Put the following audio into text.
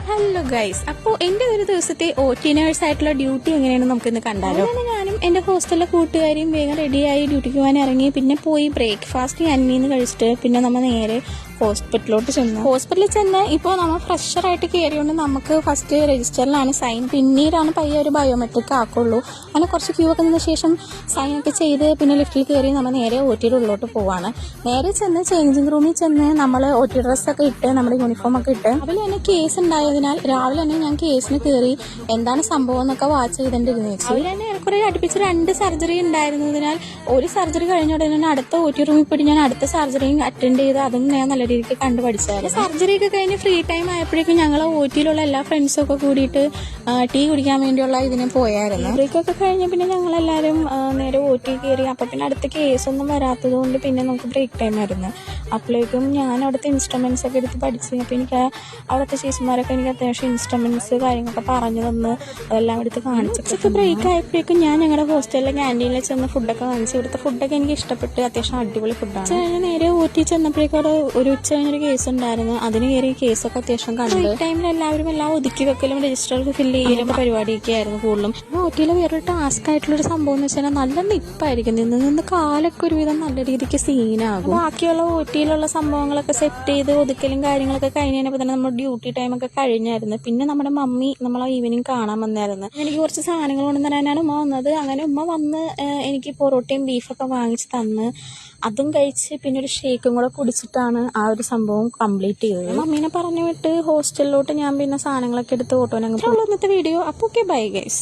Hello guys, അപ്പോൾ എൻ്റെ ഒരു ദിവസത്തെ OT നേഴ്സായിട്ടുള്ള ഡ്യൂട്ടി എങ്ങനെയാണെന്ന് നമുക്കിന്ന് കണ്ടാലോ. ഞാനും എൻ്റെ ഹോസ്റ്റലിലെ കൂട്ടുകാരിയും വേഗം റെഡിയായി ഡ്യൂട്ടിക്ക് പോകാൻ ഇറങ്ങി. പിന്നെ പോയി ബ്രേക്ക്ഫാസ്റ്റ് ക്യാൻറ്റീന്ന് കഴിച്ചിട്ട് പിന്നെ നമ്മൾ നേരെ ഹോസ്പിറ്റലിലോട്ട് ചെന്നു. ഹോസ്പിറ്റലിൽ ചെന്ന് ഇപ്പോൾ നമ്മൾ ഫ്രഷറായിട്ട് കയറിയോണ്ട് നമുക്ക് ഫസ്റ്റ് രജിസ്റ്ററിലാണ് സൈൻ, പിന്നീടാണ് പയ്യെ ഒരു ബയോമെട്രിക് ആക്കുള്ളൂ. അങ്ങനെ കുറച്ച് ക്യൂ ഒക്കെ നിന്ന ശേഷം സൈനൊക്കെ ചെയ്ത് പിന്നെ ലിഫ്റ്റിൽ കയറി നമ്മൾ നേരെ OTയുടെ ഉള്ളിലോട്ട് പോവാണ്. നേരെ ചെന്ന് ചേഞ്ചിങ് റൂമിൽ ചെന്ന് നമ്മൾ OT ഡ്രസ്സൊക്കെ ഇട്ട് നമ്മുടെ യൂണിഫോം ഒക്കെ ഇട്ട് അതിൽ തന്നെ കേസ് ഉണ്ടായതിനാൽ രാവിലെ തന്നെ ഞാൻ കേസിന് കയറി എന്താണ് സംഭവം എന്നൊക്കെ വാച്ച് ചെയ്തിട്ടുണ്ടിരുന്നു. അതിൽ തന്നെ ഏറെക്കുറെ അടുപ്പിച്ച് 2 സർജറി ഉണ്ടായിരുന്നതിനാൽ ഒരു സർജറി കഴിഞ്ഞ ഉടനെ തന്നെ അടുത്ത OT റൂമിൽ പോയിട്ട് ഞാൻ അടുത്ത സർജറിയും അറ്റൻഡ് ചെയ്ത് അതും ഞാൻ നല്ല രീതിക്ക് കണ്ടു പഠിച്ചായിരുന്നു. സർജറി ഒക്കെ കഴിഞ്ഞ് ഫ്രീ ടൈം ആയപ്പോഴേക്കും ഞങ്ങൾ OTയിലുള്ള എല്ലാ ഫ്രണ്ട്സും ഒക്കെ കൂടിയിട്ട് ടീ കുടിക്കാൻ വേണ്ടിയുള്ള ഇതിന് പോയായിരുന്നു. ബ്രേക്കൊക്കെ കഴിഞ്ഞ് പിന്നെ ഞങ്ങളെല്ലാവരും നേരെ OT കയറി. അപ്പം പിന്നെ അടുത്ത കേസൊന്നും വരാത്തത് കൊണ്ട് പിന്നെ നമുക്ക് ബ്രേക്ക് ടൈം ആയിരുന്നു. അപ്പോഴേക്കും ഞാൻ അവിടുത്തെ ഇൻസ്ട്രുമെന്റ്സ് ഒക്കെ എടുത്ത് പഠിച്ച് അപ്പോൾ എനിക്ക് അവിടുത്തെ ചേച്ചിമാരൊക്കെ എനിക്ക് അത്യാവശ്യം ഇൻസ്ട്രുമെന്റ്സ് കാര്യങ്ങളൊക്കെ പറഞ്ഞു തന്ന് അതെല്ലാം എടുത്ത് കാണിച്ചു. ബ്രേക്ക് ആയപ്പോഴേക്കും ഞാൻ ഞങ്ങളുടെ ഹോസ്റ്റലിലെ ക്യാൻറ്റീനിൽ ചെന്ന് ഫുഡൊക്കെ വാങ്ങിച്ചു. ഇവിടുത്തെ ഫുഡൊക്കെ എനിക്ക് ഇഷ്ടപ്പെട്ട് അത്യാവശ്യം അടിപൊളി ഫുഡാണ്. കഴിഞ്ഞ് നേരെ OT ചെന്നപ്പോഴേക്കും അവിടെ ഒരു ഉച്ച കഴിഞ്ഞൊരു കേസ് ഉണ്ടായിരുന്നു. അതിന് കയറി കേസൊക്കെ അത്യാവശ്യം കണ്ടു. ഈ ടൈമിൽ എല്ലാവരും എല്ലാം ഒതുക്കി വെക്കലും രജിസ്റ്ററൊക്കെ ഫില്ല് ചെയ്യലും പരിപാടിയൊക്കെ ആയിരുന്നു കൂടുതലും. OTയിലെ വേറൊരു ടാസ്ക് ആയിട്ടുള്ളൊരു സംഭവം എന്ന് വെച്ചാൽ നല്ല നിപ്പായിരിക്കും. നിന്ന് കാലൊക്കെ ഒരുവിധം നല്ല രീതിക്ക് സീനാകും. ബാക്കിയുള്ള OTയിലുള്ള സംഭവങ്ങളൊക്കെ സെറ്റ് ചെയ്ത് ഒതുക്കലും കാര്യങ്ങളൊക്കെ കഴിഞ്ഞപ്പോൾ തന്നെ നമ്മുടെ ഡ്യൂട്ടി ടൈമൊക്കെ കഴിഞ്ഞായിരുന്നു. പിന്നെ നമ്മുടെ മമ്മി നമ്മളെ ഈവനിങ് കാണാൻ വന്നായിരുന്നു. എനിക്ക് കുറച്ച് സാധനങ്ങൾ കൊണ്ടുതരാനാണ് ഉമ്മ വന്നത്. അങ്ങനെ ഉമ്മ വന്ന് എനിക്ക് പൊറോട്ടയും ബീഫൊക്കെ വാങ്ങിച്ച് തന്ന് അതും കഴിച്ച് പിന്നെ ഒരു ഷേക്കും കൂടെ കുടിച്ചിട്ടാണ് ആ ഒരു സംഭവം കംപ്ലീറ്റ് ചെയ്തത്. മമ്മീനെ പറഞ്ഞു വിട്ട് ഹോസ്റ്റലിലോട്ട് ഞാൻ പിന്നെ സാധനങ്ങളൊക്കെ എടുത്ത് ഓട്ടോനങ്ങ് പോകും. ഇന്നത്തെ വീഡിയോ അപ്പോൾ ഓക്കെ, ബൈ ഗൈസ്.